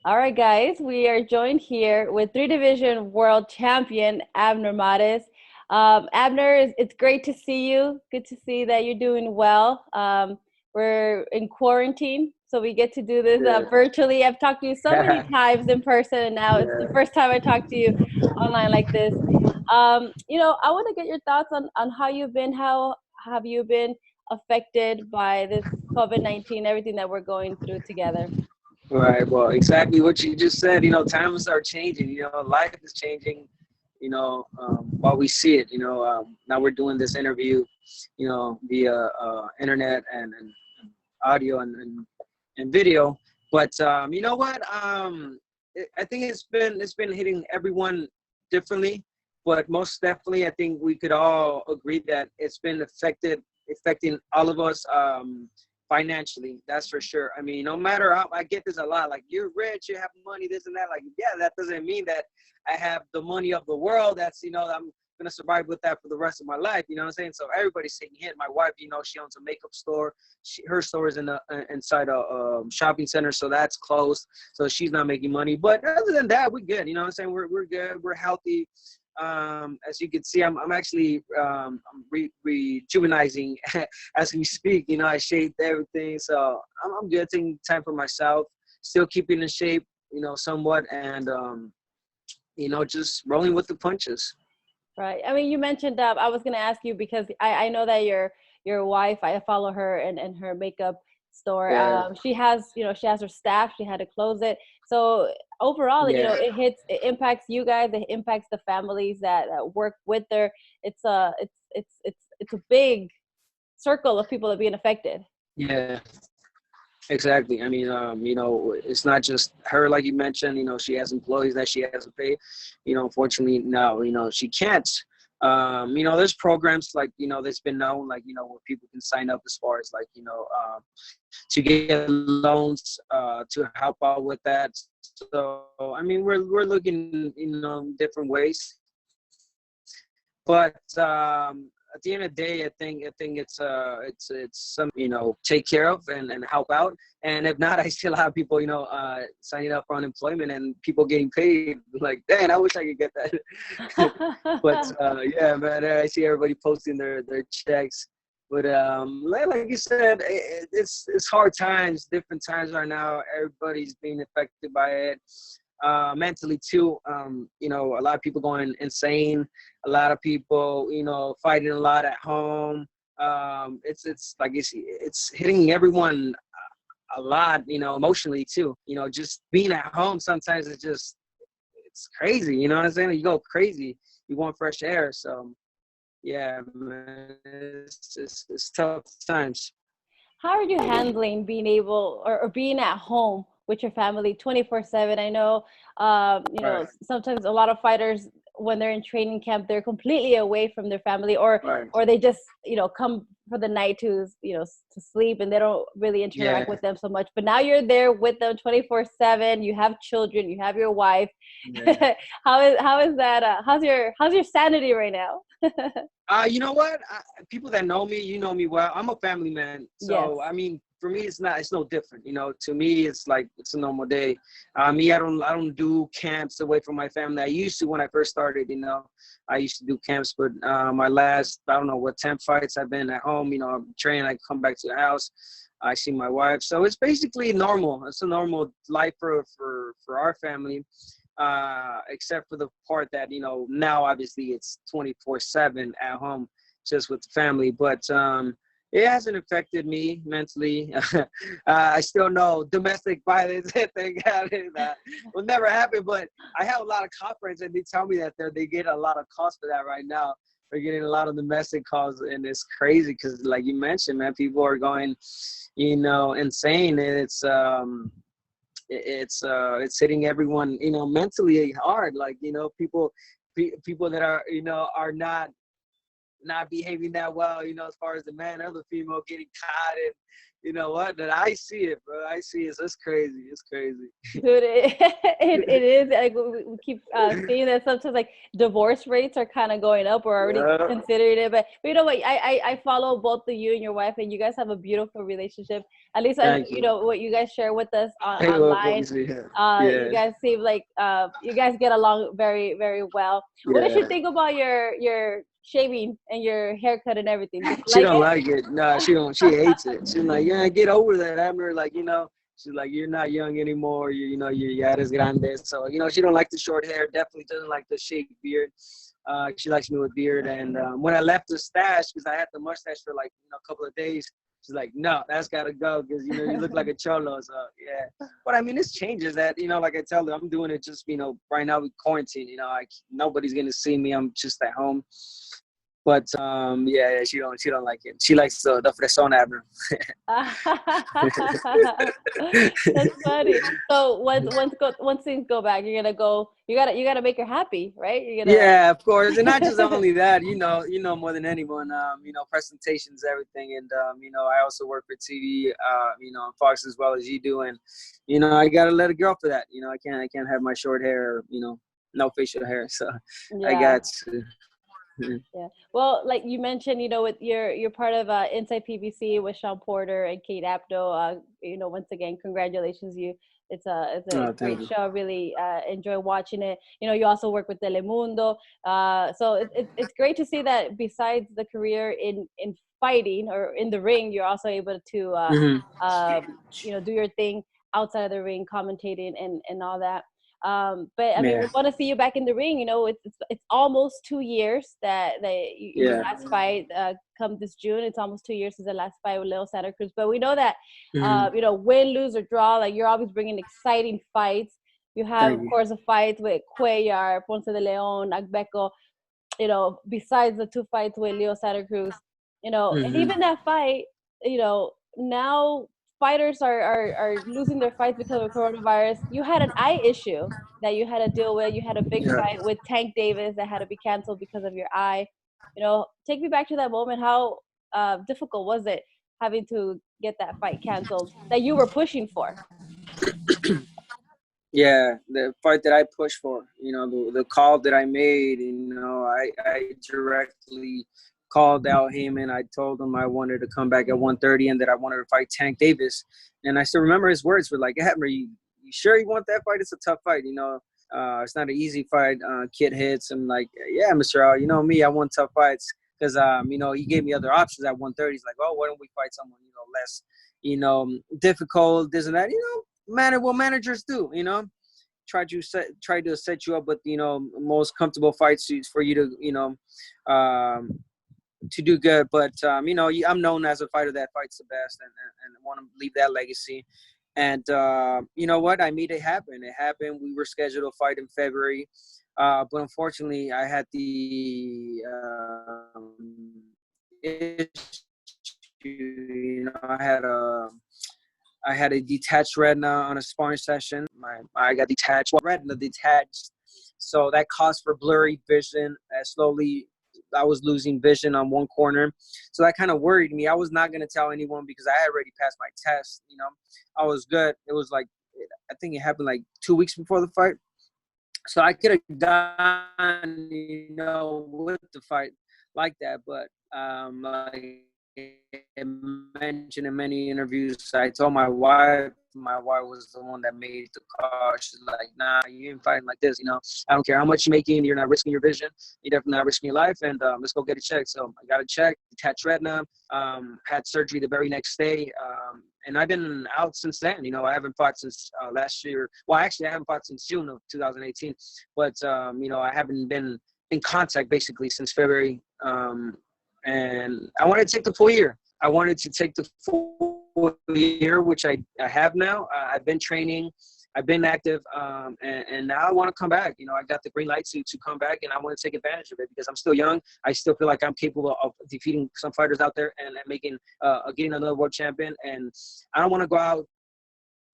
All right, guys, we are joined here with three-division world champion Abner Mares. Abner, it's great to see you. Good to see that you're doing well. We're in quarantine, so we get to do this Yeah, virtually. I've talked to you so many times in person, and now it's the yeah. first time I talk to you online like this. I want to get your thoughts on how you've been. How have you been affected by this COVID-19, everything that we're going through together? Right. Well, exactly what you just said. Times are changing. Life is changing. While we see it. Now we're doing this interview. Via internet and audio and video. But you know what? I think it's been hitting everyone differently. But most definitely, I think we could all agree that it's been affecting all of us. Financially, that's for sure. I mean, no matter how, I get this a lot, like, you're rich, you have money, this and that. Like, yeah, that doesn't mean that I have the money of the world. I'm gonna survive with that for the rest of my life. You know what I'm saying? So everybody's taking hit. My wife, she owns a makeup store. Her store is inside a shopping center, so that's closed. So she's not making money. But other than that, we're good. You know what I'm saying? We're good. We're healthy. As you can see, I'm actually rejuvenizing as we speak. I shaved everything, so I'm good. Taking time for myself, still keeping in shape, somewhat, and just rolling with the punches. Right. I mean, you mentioned I was going to ask you because I know that your wife, I follow her and her makeup store. Yeah, She has her staff. She had to close it. So overall, yeah, it impacts you guys. It impacts the families that work with her. It's a big circle of people that are being affected. yeah. Exactly. I mean, it's not just her, like you mentioned. She has employees that she has to pay. Unfortunately, no, she can't. There's programs like, there's been known, like, where people can sign up as far as, like, to get loans to help out with that. So, I mean, we're looking, different ways. But at the end of the day, I think it's some, take care of and help out. And if not, I still have people, signing up for unemployment and people getting paid. Like, dang, I wish I could get that. But yeah, man, I see everybody posting their checks. But like you said, it's hard times, different times right now. Everybody's being affected by it. Mentally too. A lot of people going insane, a lot of people, fighting a lot at home. It's like it's hitting everyone a lot, emotionally too. Just being at home sometimes it's crazy. You know what I'm saying? You go crazy. You want fresh air. So yeah, man, it's tough times. How are you handling being able or being at home with your family 24/7? I know, Right, sometimes a lot of fighters when they're in training camp, they're completely away from their family, right. or they just come for the night to to sleep, and they don't really interact Yeah, with them so much. But now you're there with them 24/7. You have children, you have your wife. yeah. How is that? How's your sanity right now? You know what? People that know me, you know me well. I'm a family man, Yes. so I mean, for me, it's no different. To me, it's like it's a normal day. Me, I don't do camps away from my family. I used to when I first started. I used to do camps, but my last, I don't know what, 10 fights, I've been at home. I'm training. I come back to the house. I see my wife, so it's basically normal. It's a normal life for our family, except for the part that, now obviously it's 24/7 at home just with the family. But it hasn't affected me mentally. I still know domestic violence, thank God, will never happen. But I have a lot of cop friends, and they tell me that they get a lot of calls for that right now. They're getting a lot of domestic calls, and it's crazy because, like you mentioned, man, people are going, insane. And it's hitting everyone, mentally hard. Like, people that are not behaving that well, as far as the man or the female getting caught, and You know what? That I see it, bro. I see it. It's crazy. It's crazy. Dude, it is like we keep seeing that sometimes like divorce rates are kind of going up. We're already Yeah. considering it, but you know what? I follow both of you and your wife, and you guys have a beautiful relationship. At least Thank you you. know what you guys share with us Hey, what we online. see here. You Yeah. guys seem like you guys get along very very well. What does she Yeah. think about your shaving and your haircut and everything? Does she She like don't like it. Nah, she don't. She hates it. She's like, yeah, get over that. I'm like, she's like, you're not young anymore. You're ya eres grande. So, she don't like the short hair. Definitely doesn't like the shaved beard. She likes me with beard. And when I left the stash, because I had the mustache for like, a couple of days, she's like, no, that's got to go because, you look like a cholo. So, yeah. But, I mean, this changes that, like I tell her, I'm doing it just, right now with quarantine. Nobody's going to see me. I'm just at home. But yeah, she don't like it. She likes the fresón Abner. That's funny. So once things go back, you're gonna go. You gotta make her happy, right? You're gonna. Yeah, of course, and not just only that. More than anyone. Presentations, everything, and I also work for TV. On Fox as well as you do, and I gotta let it go for that. I can't have my short hair. No facial hair, so Yeah. I got to. Yeah. Well, like you mentioned, with you're part of Inside PBC with Sean Porter and Kate Apto. Once again, congratulations, you. It's a great show. I really enjoy watching it. You also work with Telemundo. So it's great to see that besides the career in fighting or in the ring, you're also able to do your thing outside of the ring, commentating and all that. But I mean, we want to see you back in the ring. It's almost 2 years that your last fight come this June. It's almost 2 years since the last fight with Leo Santa Cruz. But we know that win, lose or draw, like you're always bringing exciting fights. You have, of course, a fight with Cuellar, Ponce de Leon, Agbeco. Besides the 2 fights with Leo Santa Cruz. And even that fight, now fighters are losing their fights because of coronavirus. You had an eye issue that you had to deal with. You had a big fight with Tank Davis that had to be canceled because of your eye. Take me back to that moment. How difficult was it having to get that fight canceled that you were pushing for? Yeah, the fight that I pushed for, the call that I made, I directly called out him and I told him I wanted to come back at 130 and that I wanted to fight Tank Davis. And I still remember his words were like, Abner, you sure you want that fight? It's a tough fight, it's not an easy fight. Kid hits. I'm like, yeah, Mr. Al, you know me, I want tough fights. Because, he gave me other options at 130. He's like, oh, why don't we fight someone, less, difficult, this and that, what managers do, try to set you up with, most comfortable fights for you to do good. But, I'm known as a fighter that fights the best and want to leave that legacy. And you know what? I made it happen. It happened. We were scheduled to fight in February. But unfortunately, I had the issue, I had a detached retina on a sparring session. My eye got detached. Retina detached. So that caused for blurry vision. Slowly, I was losing vision on one corner. So that kind of worried me. I was not going to tell anyone because I had already passed my test. I was good. It was like, I think it happened like 2 weeks before the fight. So I could have gone, with the fight like that. But like I mentioned in many interviews, I told my wife was the one that made the call. She's like, nah, you ain't fighting like this, I don't care how much you're making, you're not risking your vision, you're definitely not risking your life, and let's go get it checked. So I got it checked, detached retina, had surgery the very next day, and I've been out since then. I haven't fought since last year. Well, actually, I haven't fought since June of 2018, but I haven't been in contact basically since February. And I wanted to take the full year. I wanted to take the full year, which I have now. I've been training. I've been active. And now I want to come back. I got the green light to come back, and I want to take advantage of it because I'm still young. I still feel like I'm capable of defeating some fighters out there and making getting another world champion. And I don't want to go out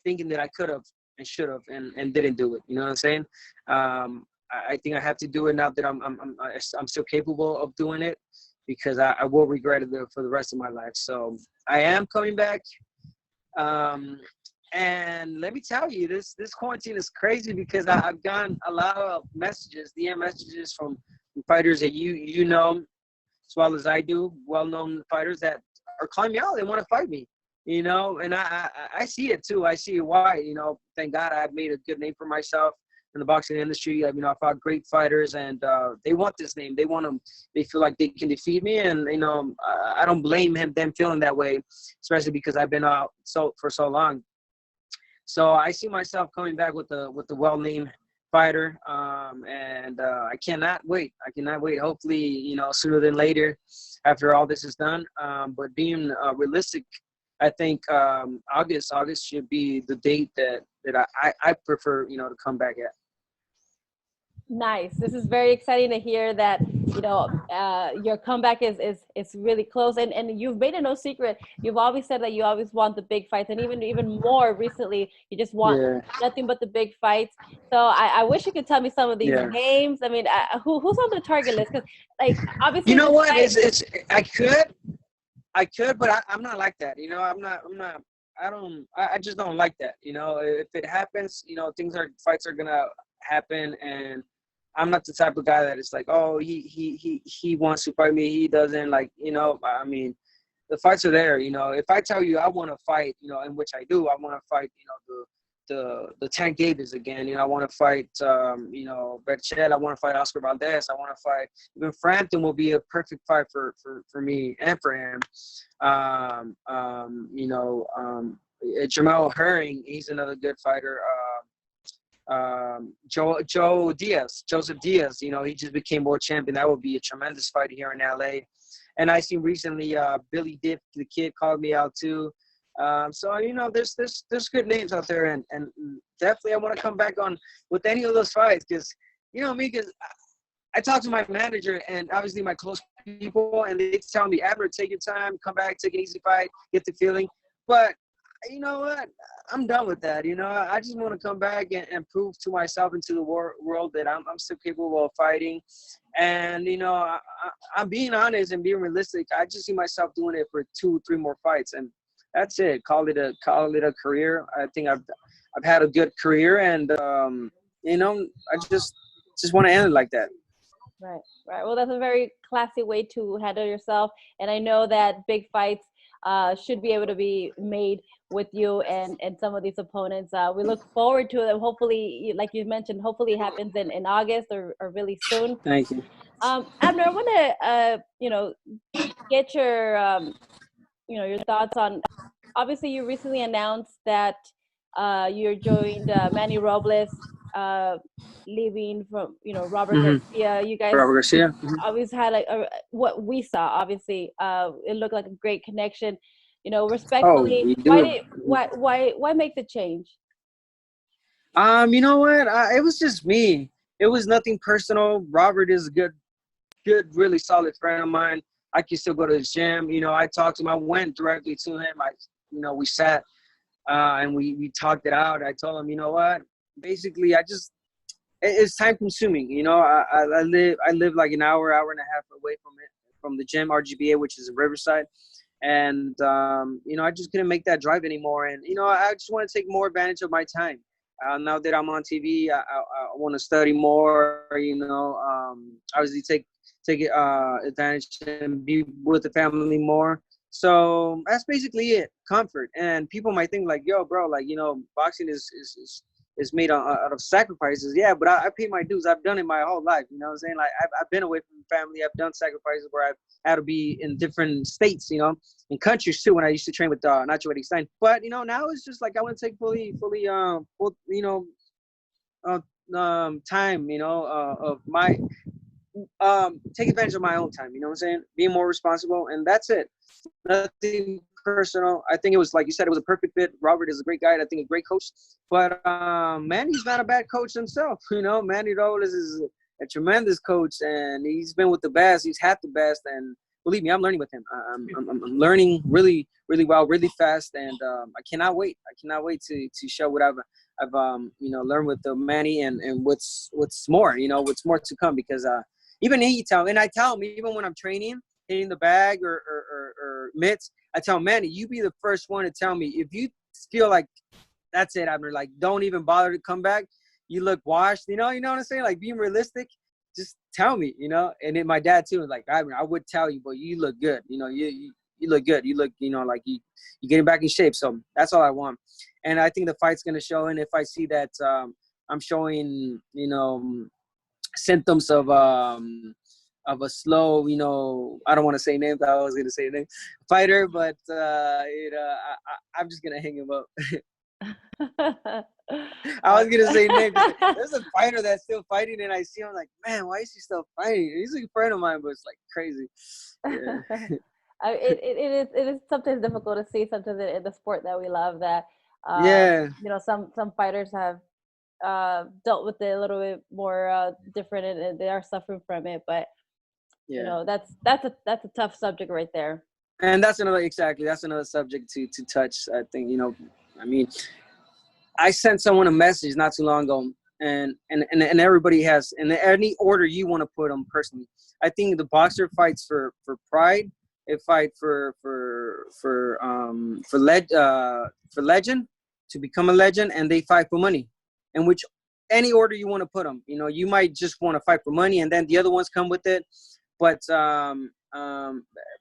thinking that I could have and should have and didn't do it. You know what I'm saying? I think I have to do it now that I'm still capable of doing it, because I will regret it for the rest of my life. So I am coming back. And let me tell you, this quarantine is crazy because I've gotten a lot of messages, DM messages from fighters that you know as well as I do, well-known fighters that are calling me out. They want to fight me, you know, and I see it too. I see why, you know. Thank God I've made a good name for myself in the boxing industry. You know, I fought great fighters, and they want this name. They want them. They feel like they can defeat me, and you know, I don't blame them feeling that way, especially because I've been out for so long. So I see myself coming back with the well-named fighter, and I cannot wait. I cannot wait. Hopefully, you know, sooner than later, after all this is done. But being realistic, I think August should be the date that I prefer, you know, to come back at. Nice. This is very exciting to hear that, you know, your comeback is really close, and you've made it no secret. You've always said that you always want the big fights, and even more recently, you just want nothing but the big fights. So I wish you could tell me some of these names. I mean, who's on the target list? Because, like, obviously, you know what? It's I could, but I'm not like that. You know, I just don't like that. You know, if it happens, you know, fights are gonna happen, and I'm not the type of guy that is like, oh, he wants to fight me, he doesn't, like, you know. I mean, the fights are there, you know. If I tell you I want to fight, you know, in which I do, I want to fight, you know, the Tank Davis again, you know, I want to fight, you know, Berchel, I want to fight Oscar Valdez, I want to fight, even Frampton will be a perfect fight for me and for him. You know, Jamel Herring, he's another good fighter. Joseph Diaz, you know, he just became world champion. That would be a tremendous fight here in LA. And I seen recently Billy Dick, the kid, called me out too. So, you know, there's good names out there, and definitely I want to come back on with any of those fights, because, you know me, because I talk to my manager and obviously my close people, and they tell me, Abner, take your time, come back, take an easy fight, get the feeling. But you know what? I'm done with that. You know, I just want to come back and prove to myself and to the world that I'm still capable of fighting. And, you know, I'm being honest and being realistic. I just see myself doing it for 2-3 more fights, and that's it. Call it a career. I think I've had a good career, and you know, I just want to end it like that. Right. Well, that's a very classy way to handle yourself, and I know that big fights should be able to be made with you and some of these opponents. We look forward to them. Hopefully, like you mentioned, hopefully it happens in August or really soon. Thank you. Abner, I want to, you know, get your, you know, your thoughts on, obviously you recently announced that you're joined Manny Robles, leaving from, you know, Robert Garcia. You guys always had like what we saw, obviously, it looked like a great connection. You know, respectfully, why make the change? You know what? It was just me. It was nothing personal. Robert is a good, really solid friend of mine. I can still go to the gym. You know, I talked to him. I went directly to him. You know, we sat and we talked it out. I told him, you know what? Basically, it's time consuming. You know, I live like an hour and a half away from the gym, RGBA, which is in Riverside. And, you know, I just couldn't make that drive anymore. And, you know, I just want to take more advantage of my time. Now that I'm on TV, I want to study more, you know, obviously take advantage and be with the family more. So that's basically it, comfort. And people might think like, yo, bro, like, you know, boxing is made out of sacrifices. Yeah, but I pay my dues. I've done it my whole life. You know what I'm saying? Like, I've been away from family. I've done sacrifices where I've had to be in different states, you know, in countries too, when I used to train with Nacho Eddie Stein. But, you know, now it's just like I want to take full, you know, time, you know, of my take advantage of my own time, you know what I'm saying? Being more responsible, and that's it. Nothing personal. I think it was, like you said, it was a perfect fit. Robert is a great guy. I think a great coach. But Manny's not a bad coach himself. You know, Manny Robles is a tremendous coach, and he's been with the best. He's had the best, and believe me, I'm learning with him. I'm learning really, really well, really fast, and I cannot wait. I cannot wait to show what I've you know, learned with the Manny and what's more, you know, what's more to come, because even I tell him, even when I'm training, hitting the bag or mitts, I tell Manny, you be the first one to tell me if you feel like that's it, Abner. Like, don't even bother to come back. You look washed, you know what I'm saying? Like, being realistic, just tell me, you know? And then my dad, too, was like, Abner, I would tell you, but you look good. You know, you look good. You look, you know, like you're getting back in shape. So that's all I want. And I think the fight's going to show. And if I see that I'm showing, you know, symptoms of a slow, you know, I don't want to say names. I was going to say name fighter, but I'm just going to hang him up. I was gonna say name. There's a fighter that's still fighting, and I see him like, man, why is he still fighting? He's a friend of mine, but it's like crazy. Yeah. It is sometimes difficult to see sometimes in the sport that we love that Yeah. you know, some fighters have dealt with it a little bit more different, and they are suffering from it. But you know, that's a tough subject right there. And that's another subject to touch. I think, you know, I mean, I sent someone a message not too long ago, and everybody has, in any order you want to put them personally. I think the boxer fights for pride. They fight for legend, to become a legend, and they fight for money. In which any order you want to put them. You know, you might just want to fight for money, and then the other ones come with it. But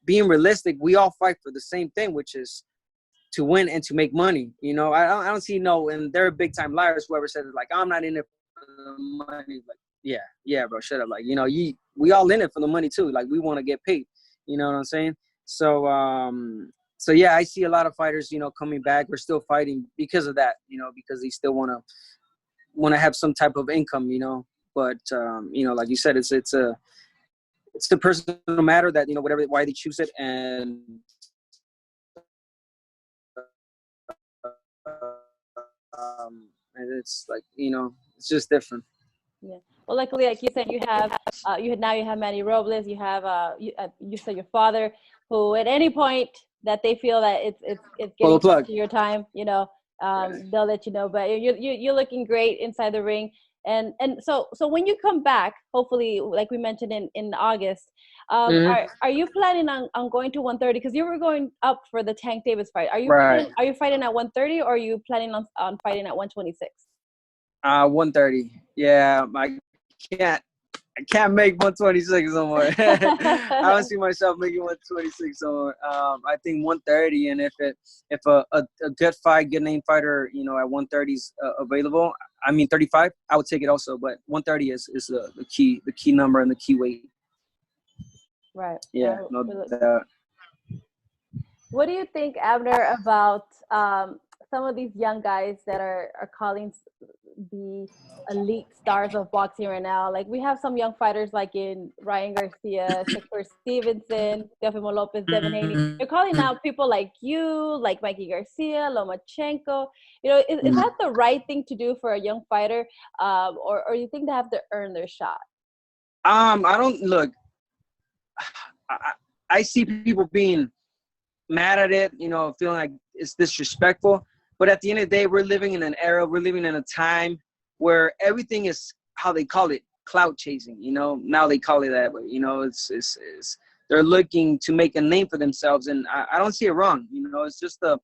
being realistic, we all fight for the same thing, which is to win and to make money. You know, I don't see and they're big time liars. Whoever says it, like, I'm not in it for the money. Like, yeah, bro, shut up. Like, you know, we all in it for the money too. Like, we want to get paid. You know what I'm saying? So, so yeah, I see a lot of fighters, you know, coming back or still fighting because of that. You know, because they still want to have some type of income. You know, but you know, like you said, it's the personal matter that, you know, why they choose it. And and it's like, you know, it's just different. Yeah. Well, luckily, like you said, you have Manny Robles. You have you said your father, who at any point that they feel that it's Pull getting the plug. to your time, you know, they'll let you know. But you're looking great inside the ring. And so when you come back, hopefully, like we mentioned in August, are you planning on going to 130? Because you were going up for the Tank Davis fight. Are you fighting at 130, or are you planning on fighting at 126? 130. Yeah, I can't make 126 no more. I don't see myself making 126 no more. I think 130, and if a good fight, good name fighter, you know, at 130 is available. I mean 35, I would take it also, but 130 is the key number and the key weight. Right. Yeah, no doubt. What do you think, Abner, about some of these young guys that are calling the elite stars of boxing right now? Like, we have some young fighters like in Ryan Garcia, Shakur Stevenson, Teofimo Lopez, Devin Haney. They're calling out people like you, like Mikey Garcia, Lomachenko. You know, is that the right thing to do for a young fighter, or you think they have to earn their shot? I don't look. I see people being mad at it, you know, feeling like it's disrespectful. But at the end of the day, we're living in an era, we're living in a time where everything is, how they call it, clout chasing. You know, now they call it that way. You know, it's they're looking to make a name for themselves, and I don't see it wrong. You know, it's just a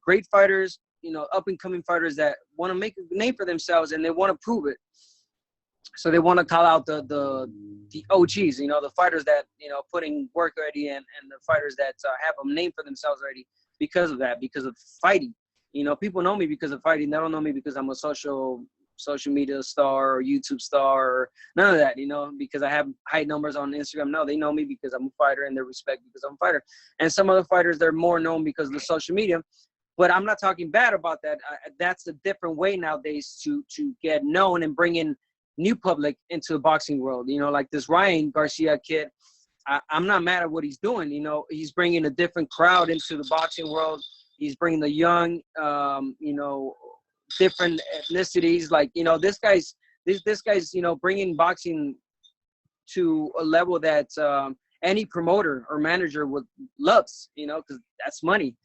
great fighters, you know, up and coming fighters that want to make a name for themselves, and they want to prove it. So they want to call out the OGs, you know, the fighters that, you know, putting work already, and the fighters that have a name for themselves already because of that, because of fighting. You know, people know me because of fighting. They don't know me because I'm a social media star or YouTube star or none of that, you know, because I have high numbers on Instagram. No, they know me because I'm a fighter, and they respect because I'm a fighter. And some other fighters, they're more known because of the social media. But I'm not talking bad about that. That's a different way nowadays to get known and bring in new public into the boxing world. You know, like this Ryan Garcia kid, I'm not mad at what he's doing. You know, he's bringing a different crowd into the boxing world. He's bringing the young, you know, different ethnicities. Like, you know, this guy's, you know, bringing boxing to a level that any promoter or manager loves, you know, because that's money,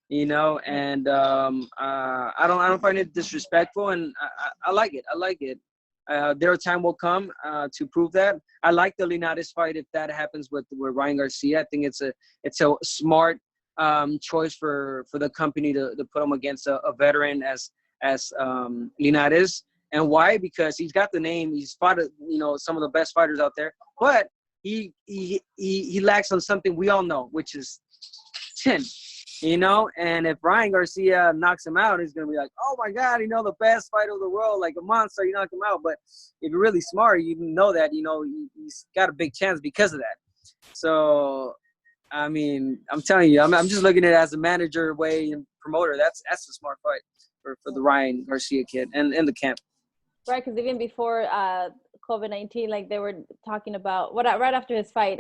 you know. And I don't find it disrespectful, and I like it. I like it. Their time will come to prove that. I like the Linares fight if that happens with Ryan Garcia. I think it's a smart choice for the company to put him against a veteran as Linares. And why? Because he's got the name. He's fought, some of the best fighters out there. But he lacks on something we all know, which is chin. And if Ryan Garcia knocks him out, he's going to be like, oh, my God, the best fighter of the world, like a monster, you knock him out. But if you're really smart, you know that, he's got a big chance because of that. So, I mean, I'm telling you, I'm just looking at it as a manager way and promoter. That's a smart fight for the Ryan Garcia kid and the camp. Right, because even before COVID-19, like they were talking about right after his fight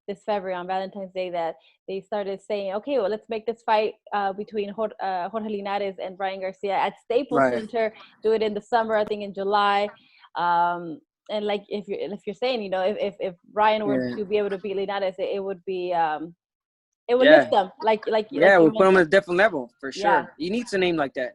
this February on Valentine's Day, that they started saying, okay, well, let's make this fight between Jorge Linares and Ryan Garcia at Staples Center. Do it in the summer, I think in July. And like if you're saying, if Ryan were to be able to beat Linares, it would be it would lift them. We'll put him at a different level for sure. Yeah. He needs a name like that.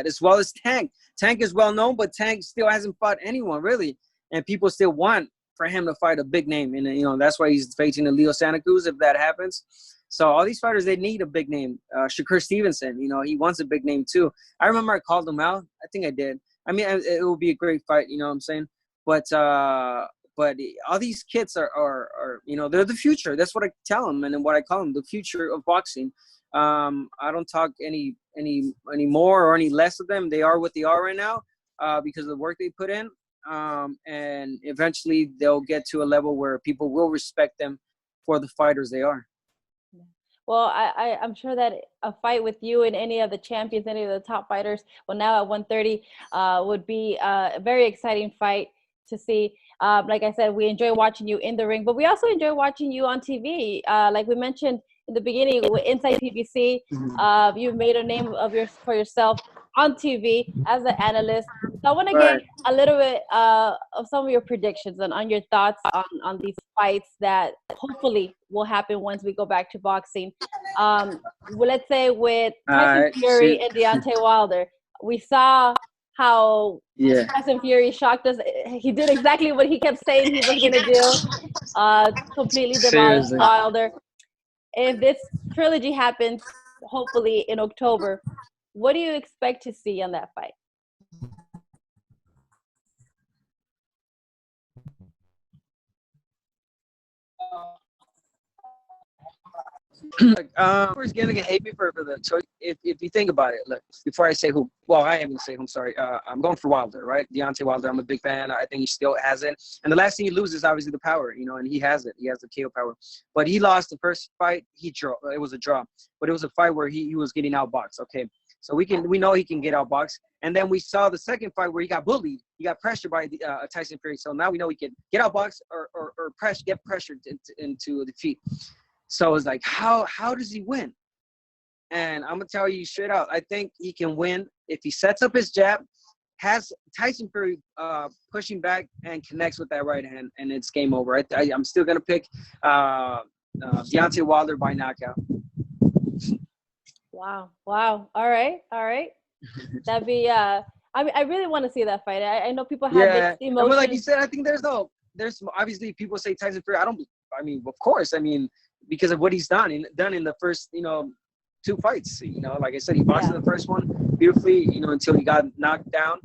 As well as Tank. Tank is well known, but Tank still hasn't fought anyone really, and people still want for him to fight a big name. And that's why he's facing the Leo Santa Cruz if that happens. So all these fighters, they need a big name. Shakur Stevenson, he wants a big name too. I remember I called him out. I think I did. I mean, it will be a great fight. You know what I'm saying? But all these kids are they're the future. That's what I tell them, and then what I call them, the future of boxing. I don't talk any more or any less of them. They are what they are right now because of the work they put in. And eventually they'll get to a level where people will respect them for the fighters they are. Well, I'm sure that a fight with you and any of the champions, any of the top fighters, now at 130, would be a very exciting fight to see. Like I said, we enjoy watching you in the ring, but we also enjoy watching you on TV. Like we mentioned in the beginning, with Inside PBC, you've made a name for yourself on TV as an analyst. So I want to get a little bit of some of your predictions and on your thoughts on these fights that hopefully will happen once we go back to boxing. Let's say with Tyson Fury and Deontay Wilder, we saw how Tyson Fury shocked us. He did exactly what he kept saying he was going to do, completely demolished Wilder. If this trilogy happens, hopefully in October, what do you expect to see on that fight? Who's gonna hate me for the choice? If you think about it, look, before I say who, well, I am gonna say who. I'm sorry. I'm going for Wilder, right? Deontay Wilder. I'm a big fan. I think he still has it. And the last thing he loses is obviously the power, and he has it. He has the KO power. But he lost the first fight. He drew. It was a draw, but it was a fight where he was getting outboxed. Okay, so we know he can get outboxed. And then we saw the second fight where he got bullied. He got pressured by Tyson Fury. So now we know he can get outboxed or get pressured into defeat. So it's like, how does he win? And I'm going to tell you straight out, I think he can win if he sets up his jab, has Tyson Fury pushing back, and connects with that right hand, and it's game over. I'm still going to pick Deontay Wilder by knockout. Wow. All right. That'd be I really want to see that fight. I know people have this emotion. But like you said, I think there's obviously people say Tyson Fury. Of course, because of what he's done in the first, 2 fights. Like I said, he boxed in the first one beautifully, until he got knocked down,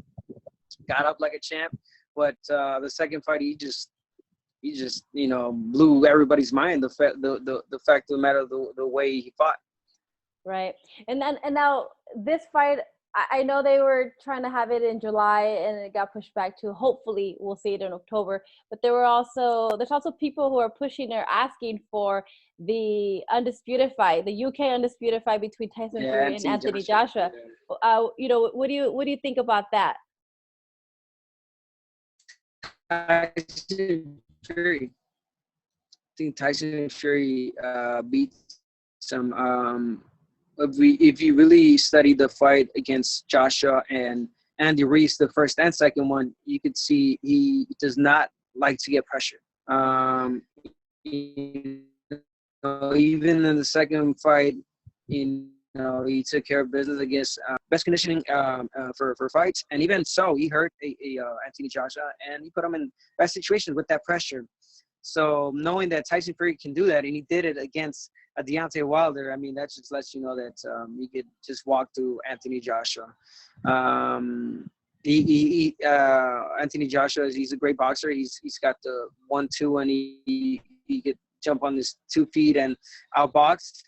got up like a champ. But the second fight, he just blew everybody's mind. The fact of the matter, the way he fought. Right. And now this fight, I know they were trying to have it in July and it got pushed back to hopefully we'll see it in October. But there's also people who are pushing or asking for the undisputed fight, the UK undisputed fight between Tyson Fury and Anthony Joshua. What do you think about that? Tyson Fury. I think Tyson Fury beats some. If you really study the fight against Joshua and Andy Ruiz, the first and second one, you could see he does not like to get pressured. Even in the second fight, he took care of business against best conditioning for fights, and even so, he hurt Anthony Joshua, and he put him in bad situations with that pressure. So knowing that Tyson Fury can do that, and he did it against Deontay Wilder, I mean, that just lets you know that he could just walk through Anthony Joshua. Anthony Joshua, he's a great boxer. He's got the 1-2, and he could jump on his 2 feet and outbox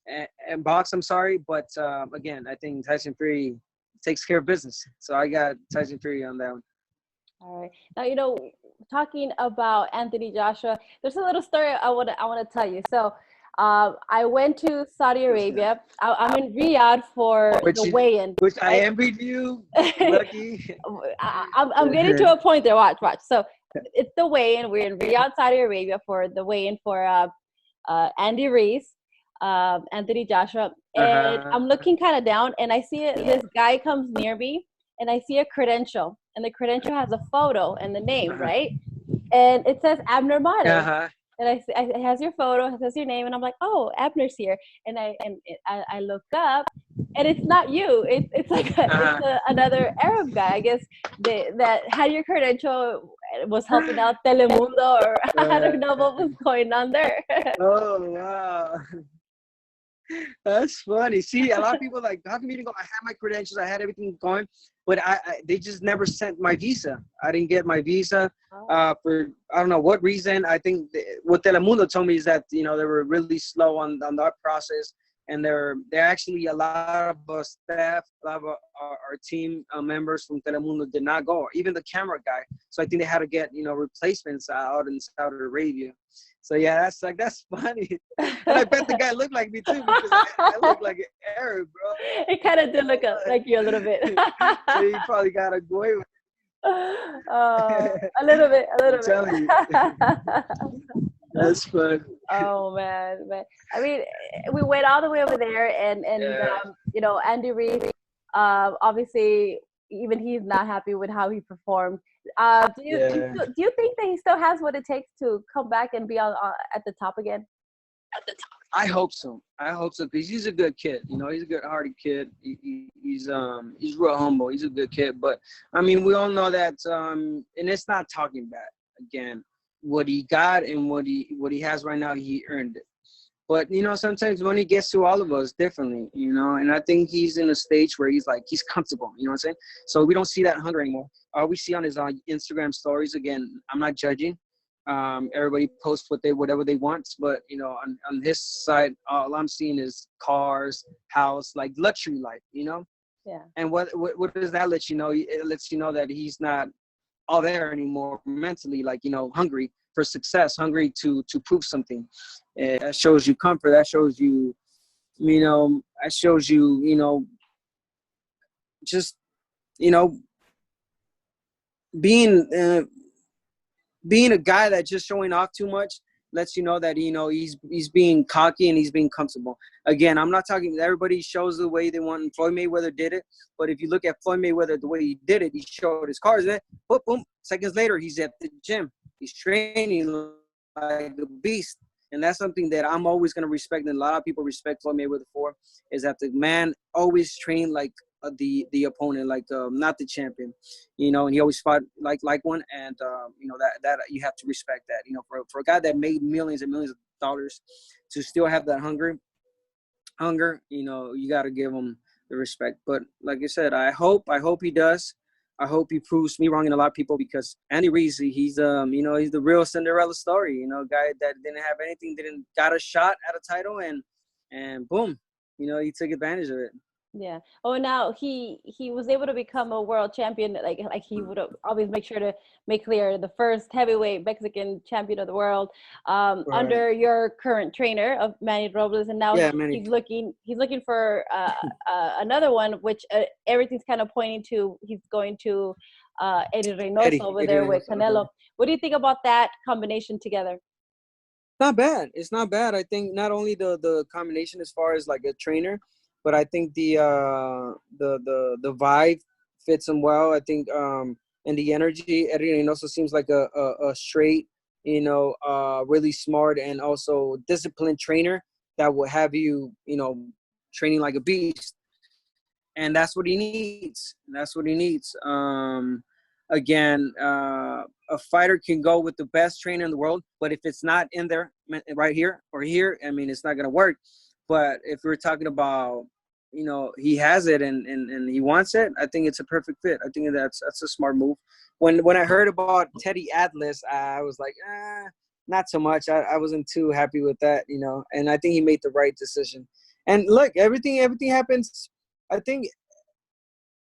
and box. I'm sorry, but again, I think Tyson Fury takes care of business. So I got Tyson Fury on that one. All right. Now, talking about Anthony Joshua, there's a little story I want to tell you. So I went to Saudi Arabia. I'm in Riyadh for the weigh-in. Which I envied you. Lucky. I'm getting to a point there. Watch. So it's the weigh-in. We're in Riyadh, Saudi Arabia for the weigh-in for Andy Ruiz, Anthony Joshua. And I'm looking kind of down, and I see this guy comes near me, and I see a credential. And the credential has a photo and the name, right? And it says ABNER MARES. And it has your photo, it says your name, and I'm like, oh, Abner's here. And I look up, and it's not you. It's like another Arab guy, I guess, that had your credential, was helping out Telemundo, or I don't know what was going on there. Oh, wow. That's funny. See, a lot of people like, how come you didn't go? I had my credentials, I had everything going, but they just never sent my visa. I didn't get my visa for I don't know what reason. I think what Telemundo told me is that they were really slow on that process, and they're actually a lot of our staff, a lot of our team members from Telemundo did not go, even the camera guy. So I think they had to get replacements out in Saudi Arabia. So yeah, that's funny. And I bet the guy looked like me too, because I look like an Arab, bro. It kind of did look like you a little bit. So you probably got away with it. A little bit. I'm telling you. That's fun. Oh man. I mean, we went all the way over there, and Andy Ruiz, obviously, even he's not happy with how he performed. Do you think that he still has what it takes to come back and be at the top again? I hope so, because he's a good kid. He's a good-hearted kid. He's real humble. He's a good kid. But I mean, we all know that, and it's not talking bad. Again, what he got and what he has right now, he earned it. But sometimes when he gets to all of us differently, and I think he's in a stage where he's comfortable. You know what I'm saying? So we don't see that hunger anymore. All we see on his Instagram stories, again, I'm not judging. Everybody posts whatever they want, but on his side, all I'm seeing is cars, house, like luxury life. Yeah. And what does that let you know? It lets you know that he's not all there anymore mentally, hungry for success, hungry to prove something. That shows you comfort. That shows you, just, being a guy that's just showing off too much lets you know that he's being cocky and he's being comfortable. Again, I'm not talking. Everybody shows the way they want. And Floyd Mayweather did it, but if you look at Floyd Mayweather, the way he did it, he showed his cars. Then, boom. Seconds later, he's at the gym. He's training like a beast, and that's something that I'm always gonna respect. And a lot of people respect Floyd Mayweather for, is that the man always trained like the opponent, not the champion, and he always fought like one, and that you have to respect that. For a guy that made millions and millions of dollars to still have that hunger, you got to give him the respect. But like I said, I hope he does. I hope he proves me wrong and a lot of people, because Andy Ruiz, he's he's the real Cinderella story, guy that didn't have anything, got a shot at a title, and boom, he took advantage of it. Yeah. Oh, now he was able to become a world champion. Like he would always make sure to make clear, the first heavyweight Mexican champion of the world, right, under your current trainer of Manny Robles, and now he's looking for another one, which everything's kind of pointing to he's going to Eddie Reynoso over there with Canelo. What do you think about that combination together? Not bad. It's not bad. I think not only the combination as far as like a trainer, but I think the vibe fits him well. I think and the energy. Eddie Reynoso seems like a straight, really smart and also disciplined trainer that will have you, training like a beast. And that's what he needs. again, a fighter can go with the best trainer in the world, but if it's not in there right here or here, I mean, it's not going to work. But if we're talking about, he has it and he wants it, I think it's a perfect fit. I think that's a smart move. When I heard about Teddy Atlas, I was like, not so much. I wasn't too happy with that, and I think he made the right decision. And look, everything happens, I think,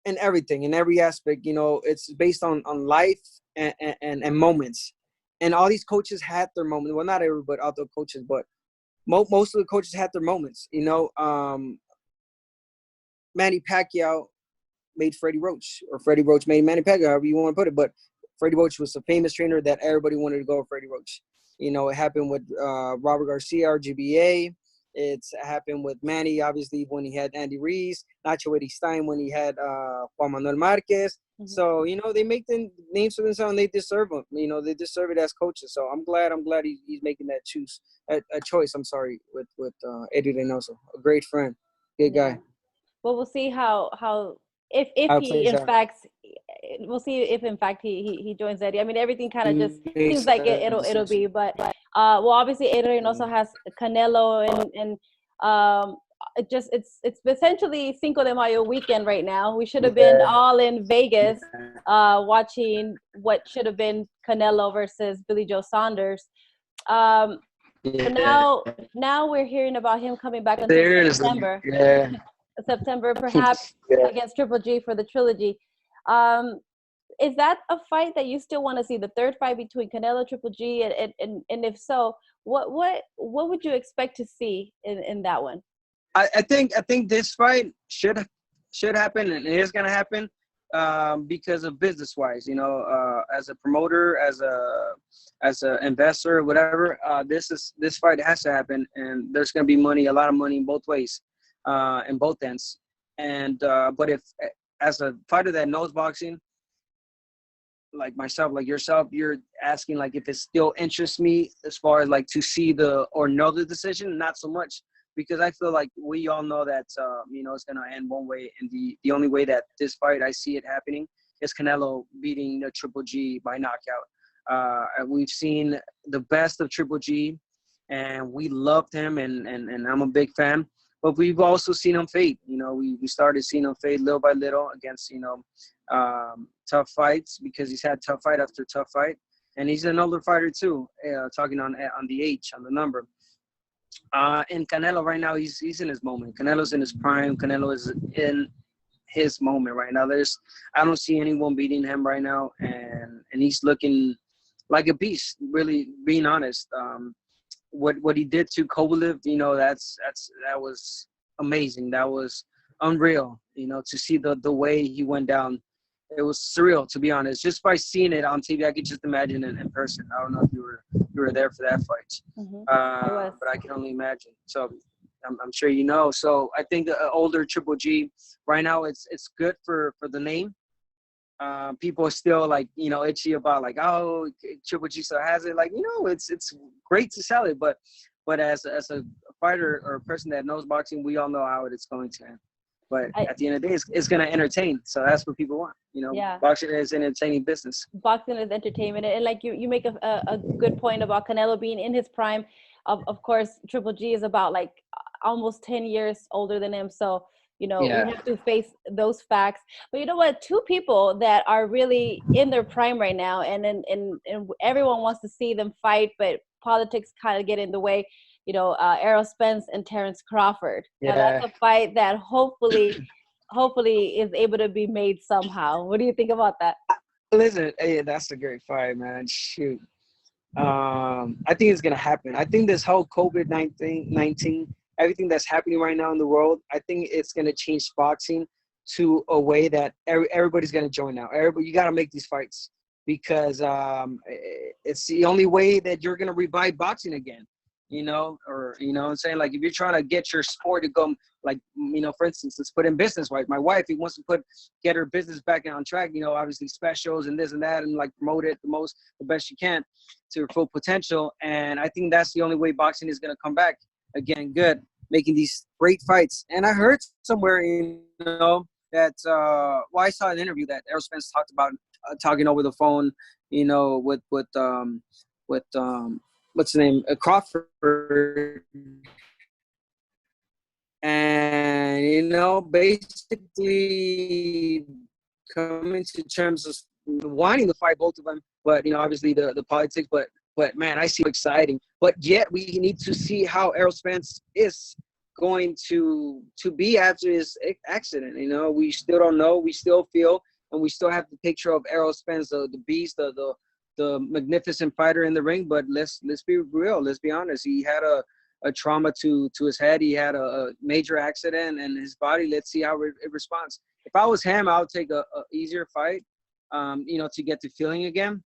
in everything, in every aspect, it's based on life and moments. And all these coaches had their moments. Well, not everybody, all the coaches, but most of the coaches had their moments. Manny Pacquiao made Freddie Roach, or Freddie Roach made Manny Pacquiao, however you want to put it. But Freddie Roach was a famous trainer that everybody wanted to go with Freddie Roach. It happened with Robert Garcia, RGBA. It's happened with Manny, obviously, when he had Andy Ruiz, Nacho Eddie Stein when he had Juan Manuel Marquez. Mm-hmm. So, they make the names for themselves and they deserve them. They deserve it as coaches. So I'm glad he's making that choice, with Eddie Reynoso, a great friend, good guy. Well, we'll see how if he in fact, we'll see if in fact he joins Eddie. I mean, everything kind of just seems like it'll be, but well, obviously Eddie Reynoso has Canelo and it's essentially Cinco de Mayo weekend right now. We should have been all in Vegas watching what should have been Canelo versus Billy Joe Saunders. But now we're hearing about him coming back until September. September, perhaps against Triple G for the trilogy. Is that a fight that you still want to see, the third fight between Canelo, Triple G, and if so, what would you expect to see in that one? I think this fight should happen, and it is going to happen because of business wise. As a promoter, as a investor, whatever. This fight has to happen, and there's going to be money, a lot of money in both ways. In both ends. And but if, as a fighter that knows boxing, like myself, like yourself, you're asking like if it still interests me as far as like to see or know the decision, not so much, because I feel like we all know that it's going to end one way, and the only way that this fight I see it happening is Canelo beating the Triple G by knockout. We've seen the best of Triple G, and we loved him, and I'm a big fan. But we've also seen him fade. We started seeing him fade little by little against, tough fights, because he's had tough fight after tough fight. And he's an older fighter too, talking on the age, on the number. And Canelo right now, he's in his moment. Canelo's in his prime. Canelo is in his moment right now. I don't see anyone beating him right now. And he's looking like a beast, really being honest. What he did to Kovalev, that was amazing. That was unreal, to see the way he went down. It was surreal, to be honest. Just by seeing it on TV, I could just imagine it in person. I don't know if you were there for that fight, but I can only imagine. So I'm sure you know. So I think the older Triple G right now, it's good for the name. People are still like, itchy about like, oh, Triple G still has it. Like, it's great to sell it, but as a fighter or a person that knows boxing, we all know how it's going to end. But at the end of the day, it's going to entertain. So that's what people want. Boxing is an entertaining business. Boxing is entertainment. And like you make a good point about Canelo being in his prime. Of course, Triple G is about like almost 10 years older than him. So, we have to face those facts. But you know what? Two people that are really in their prime right now, and everyone wants to see them fight, but politics kind of get in the way. Errol Spence and Terrence Crawford. Now, that's a fight that hopefully is able to be made somehow. What do you think about that? Listen, hey, that's a great fight, man. Shoot. I think it's gonna happen. I think this whole COVID-19, everything that's happening right now in the world, I think it's gonna change boxing to a way that everybody's gonna join now. You gotta make these fights, because it's the only way that you're gonna revive boxing again. Or I'm saying, like, if you're trying to get your sport to go, like, for instance, let's put in business-wise. My wife, he wants to get her business back on track, obviously specials and this and that, and like promote it the best she can to her full potential. And I think that's the only way boxing is going to come back again, good, making these great fights. And I heard somewhere, that, I saw an interview that Errol Spence talked about talking over the phone, with what's the name, Crawford, and basically coming to terms of wanting to fight both of them, but obviously the politics, but man, I see exciting. But yet we need to see how Errol Spence is going to be after his accident. We still don't know. We still feel, and we still have the picture of Errol Spence, the beast, the magnificent fighter in the ring. But let's be real. Let's be honest. He had a trauma to his head. He had a major accident, and his body. Let's see how it responds. If I was him, I would take a easier fight, to get to feeling again.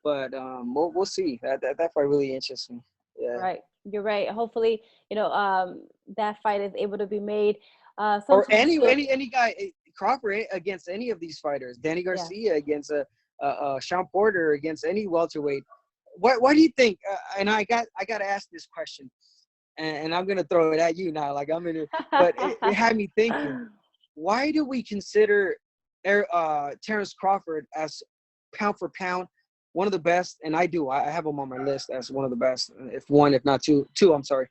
But we'll see. That fight really interests me. Yeah. Right. You're right. Hopefully, that fight is able to be made. Or any guy, Crawford against any of these fighters, Danny Garcia against Sean Porter against any welterweight. What do you think? And I got to ask this question, and I'm gonna throw it at you now. Like I'm gonna, but it had me thinking. Why do we consider Terrence Crawford as pound for pound one of the best? And I have him on my list as one of the best, if not two. I'm sorry.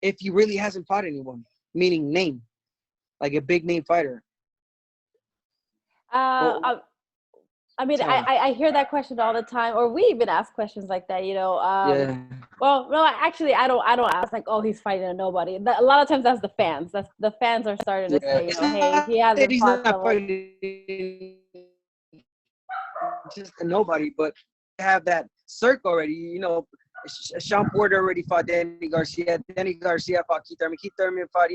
If he really hasn't fought anyone, meaning name, like a big name fighter. I mean, I hear that question all the time, or we even ask questions like that, Yeah. Well, no, actually, I don't ask like, oh, he's fighting a nobody. A lot of times that's the fans. That's the fans are starting to say, hey, he hasn't fought someone. Just a nobody, but have that circle already. Sean Porter already fought Danny Garcia. Danny Garcia fought Keith Thurman. Keith Thurman fought,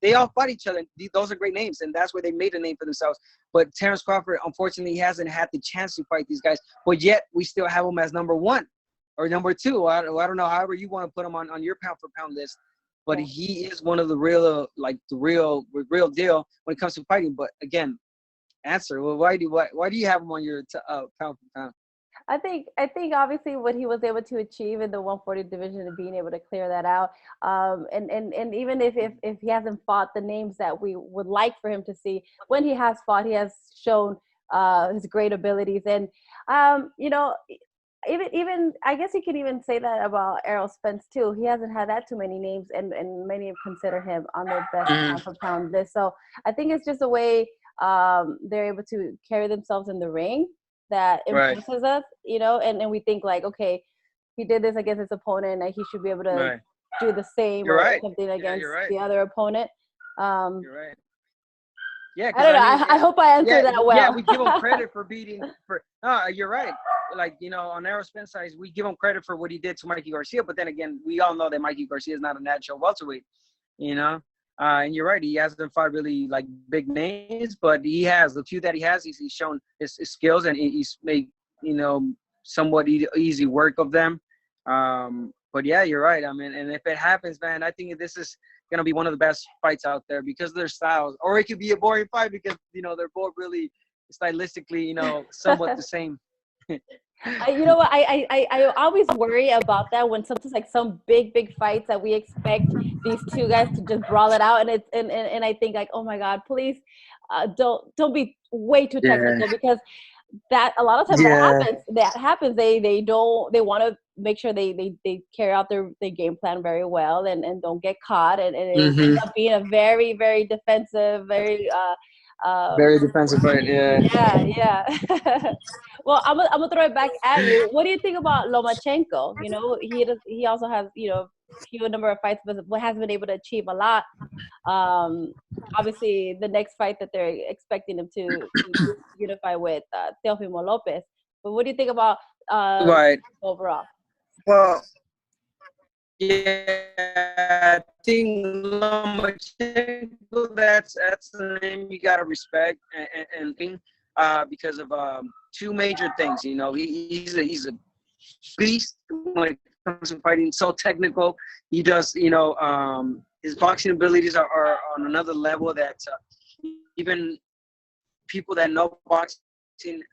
they all fought each other. Those are great names, and that's where they made a name for themselves. But Terrence Crawford, unfortunately, he hasn't had the chance to fight these guys. But yet, we still have him as number one or number two. I don't know, however you want to put him on your pound-for-pound list. But he is one of the real, the real deal when it comes to fighting. But, again, answer. Well, why do you have him on your pound-for-pound? I think obviously what he was able to achieve in the 140 division and being able to clear that out, and even if he hasn't fought the names that we would like for him to see, when he has fought, he has shown his great abilities, and even I guess you could even say that about Errol Spence too. He hasn't had that too many names, and many consider him on their best pound for pound list. So I think it's just a way they're able to carry themselves in the ring that impresses us, and we think like, okay, he did this against his opponent, and he should be able to do the same something against the other opponent. You're right. Yeah, I don't know. I hope I answered that well. Yeah, we give him credit for beating. You're right. Like on Errol Spence side, we give him credit for what he did to Mikey Garcia, but then again, we all know that Mikey Garcia is not a natural welterweight. And you're right. He hasn't fought really like big names, but he has the few that he has. He's shown his skills, and he's made somewhat easy work of them. But yeah, you're right. I mean, and if it happens, man, I think this is gonna be one of the best fights out there because of their styles. Or it could be a boring fight because they're both really stylistically somewhat the same. You know what? I always worry about that when sometimes like some big fights that we expect these two guys to just brawl it out, and I think like, oh my God, please don't be way too technical because that a lot of times that happens. They want to make sure they carry out their game plan very well and don't get caught, and it ends up being a very, very defensive, very defensive fight. Yeah. Well, I'm gonna throw it back at you. What do you think about Lomachenko? He also has few number of fights, but hasn't been able to achieve a lot. Obviously, the next fight that they're expecting him to unify with Teofimo Lopez. But what do you think about overall? Well, yeah, I think Lomachenko, that's the name you gotta respect and because of two major things. He's a beast when it comes to fighting. So technical. He does. His boxing abilities are on another level that even people that know boxing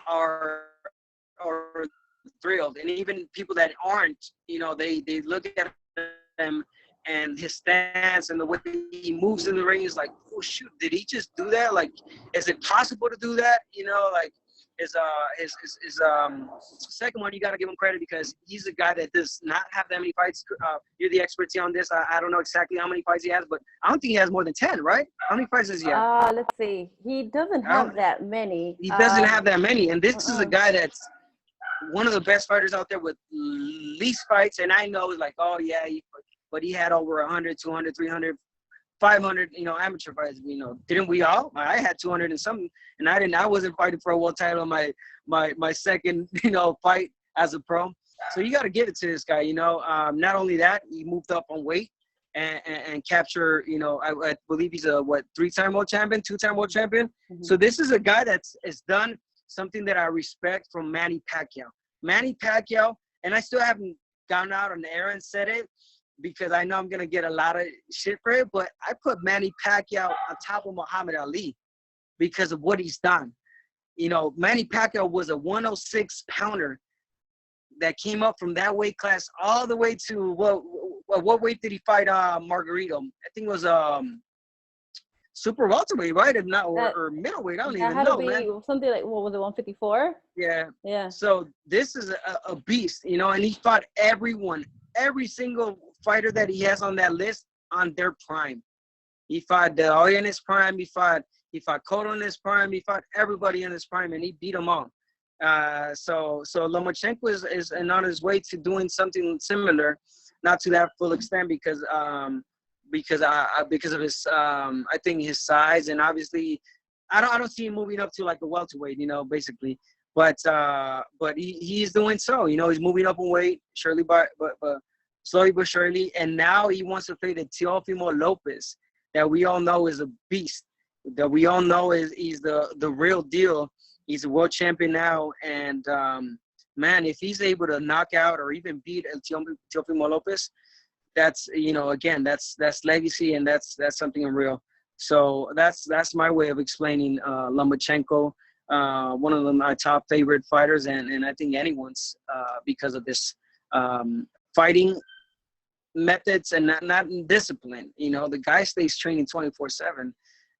are thrilled, and even people that aren't, they look at him and his stance and the way he moves in the ring is like, oh shoot, did he just do that? Like, is it possible to do that? You know, like his second one, you got to give him credit because he's a guy that does not have that many fights. You're the expertise on this. I don't know exactly how many fights he has, but I don't think he has more than 10, right? How many fights does he have? Let's see. He doesn't have that many. He doesn't have that many, and this is a guy that's one of the best fighters out there with least fights. And I know, like, oh yeah, but he had over 100, 200, 300, 500, you know, amateur fights. You know, didn't we all? I had 200 and something, and I wasn't fighting for a world title in my second, you know, fight as a pro. So you got to give it to this guy. You know, not only that, he moved up on weight and capture. You know, I believe he's a 3-time world champion, 2-time world champion. Mm-hmm. So this is a guy that's done something that I respect from Manny Pacquiao. Manny Pacquiao, and I still haven't gone out on the air and said it because I know I'm going to get a lot of shit for it, but I put Manny Pacquiao on top of Muhammad Ali because of what he's done. You know, Manny Pacquiao was a 106-pounder that came up from that weight class all the way to, what weight did he fight Margarito? I think it was super welterweight, right? If not, or middleweight. I don't even know, man. Something like, what was it, 154? Yeah. So this is a beast, you know, and he fought every single fighter that he has on that list on their prime. He fought De La Hoya in his prime. He fought Cotto in his prime. He fought everybody in his prime, and he beat them all. So Lomachenko is on his way to doing something similar, not to that full extent because of his I think his size, and obviously I don't see him moving up to like a welterweight, you know, basically. But he's doing so, you know, he's moving up in weight, surely, but slowly but surely. And now he wants to fight the Teofimo Lopez, that we all know is a beast, that we all know he's the real deal. He's a world champion now, and man, if he's able to knock out or even beat Teofimo Lopez, that's, you know, again, that's legacy, and that's something unreal. So that's my way of explaining Lomachenko, one of my top favorite fighters, and I think anyone's because of this fighting methods and not discipline. You know, the guy stays training 24/7,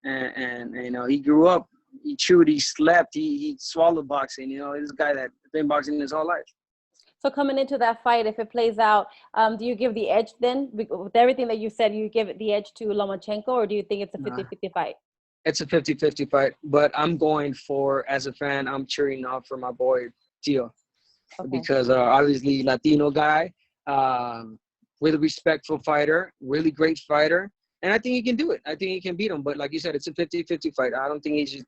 and you know, he grew up, he chewed, he slept, he swallowed boxing. You know, he's a guy that's been boxing his whole life. So coming into that fight, if it plays out, do you give the edge then? With everything that you said, you give the edge to Lomachenko, or do you think it's a 50-50 fight? It's a 50-50 fight, but I'm going for, as a fan, I'm cheering off for my boy, Tio. Okay. Because obviously Latino guy, really respectful fighter, really great fighter. And I think he can do it. I think he can beat him. But like you said, it's a 50-50 fight. I don't think he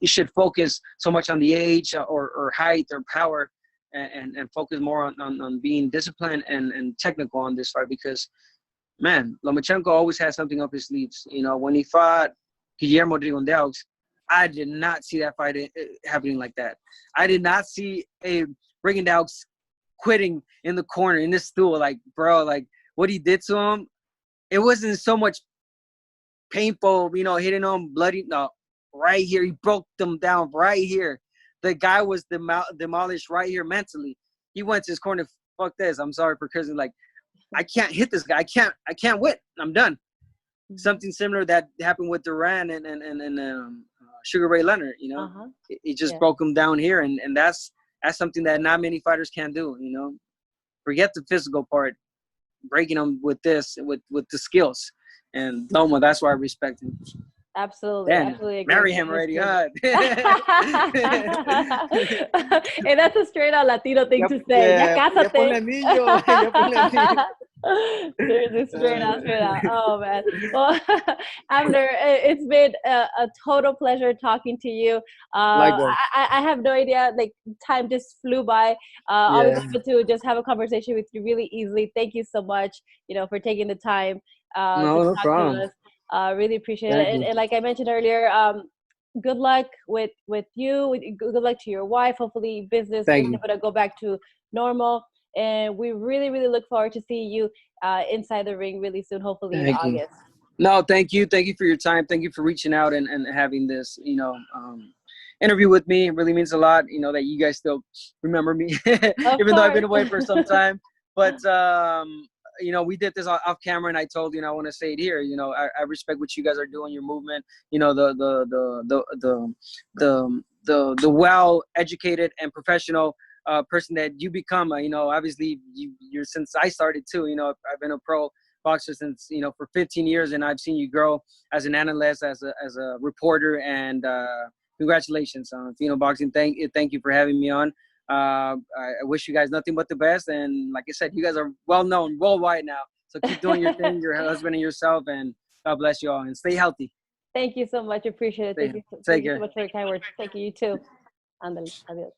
should focus so much on the age or height or power, and focus more on being disciplined and technical on this fight, because, man, Lomachenko always has something up his sleeves. You know, when he fought Guillermo Rigondeaux, I did not see that fight happening like that. I did not see a Rigondeaux quitting in the corner in this stool. Like, bro, like what he did to him, it wasn't so much painful, you know, hitting him bloody. No, right here, he broke them down right here. The guy was demolished right here mentally. He went to his corner. Fuck this. I'm sorry for cursing. Like, I can't hit this guy. I can't win. I'm done. Something similar that happened with Duran and Sugar Ray Leonard. You know, it just broke him down here, and that's something that not many fighters can do. You know, forget the physical part. Breaking them with this, with the skills, and Loma, that's why I respect him. Absolutely, absolutely agree. Marry him already, huh? And that's a straight out Latino thing to say. Ya cásate. Seriously, straight out. Oh man. Well, Abner, it's been a total pleasure talking to you. I have no idea, like, time just flew by. I was able to just have a conversation with you really easily. Thank you so much, you know, for taking the time to talk to us. Really appreciate it. And like I mentioned earlier, good luck with you. Good luck to your wife. Hopefully business is able to go back to normal. And we really, really look forward to seeing you inside the ring really soon, hopefully in August. No, thank you. Thank you for your time. Thank you for reaching out and having this, you know, interview with me. It really means a lot, you know, that you guys still remember me, even though I've been away for some time. But, you know, we did this off camera, and I told you, and I want to say it here. You know, I respect what you guys are doing, your movement. You know, the well educated and professional person that you become. You know, obviously you're since I started too. You know, I've been a pro boxer since, you know, for 15 years, and I've seen you grow as an analyst, as a reporter, and congratulations on Fino Boxing. Thank you for having me on. I wish you guys nothing but the best, and like I said, you guys are well known worldwide now. So keep doing your thing, your husband and yourself, and God bless you all, and stay healthy. Thank you so much. Appreciate it. Thank you so Care. much for your kind words. Thank you. You too. Ándale. Adiós.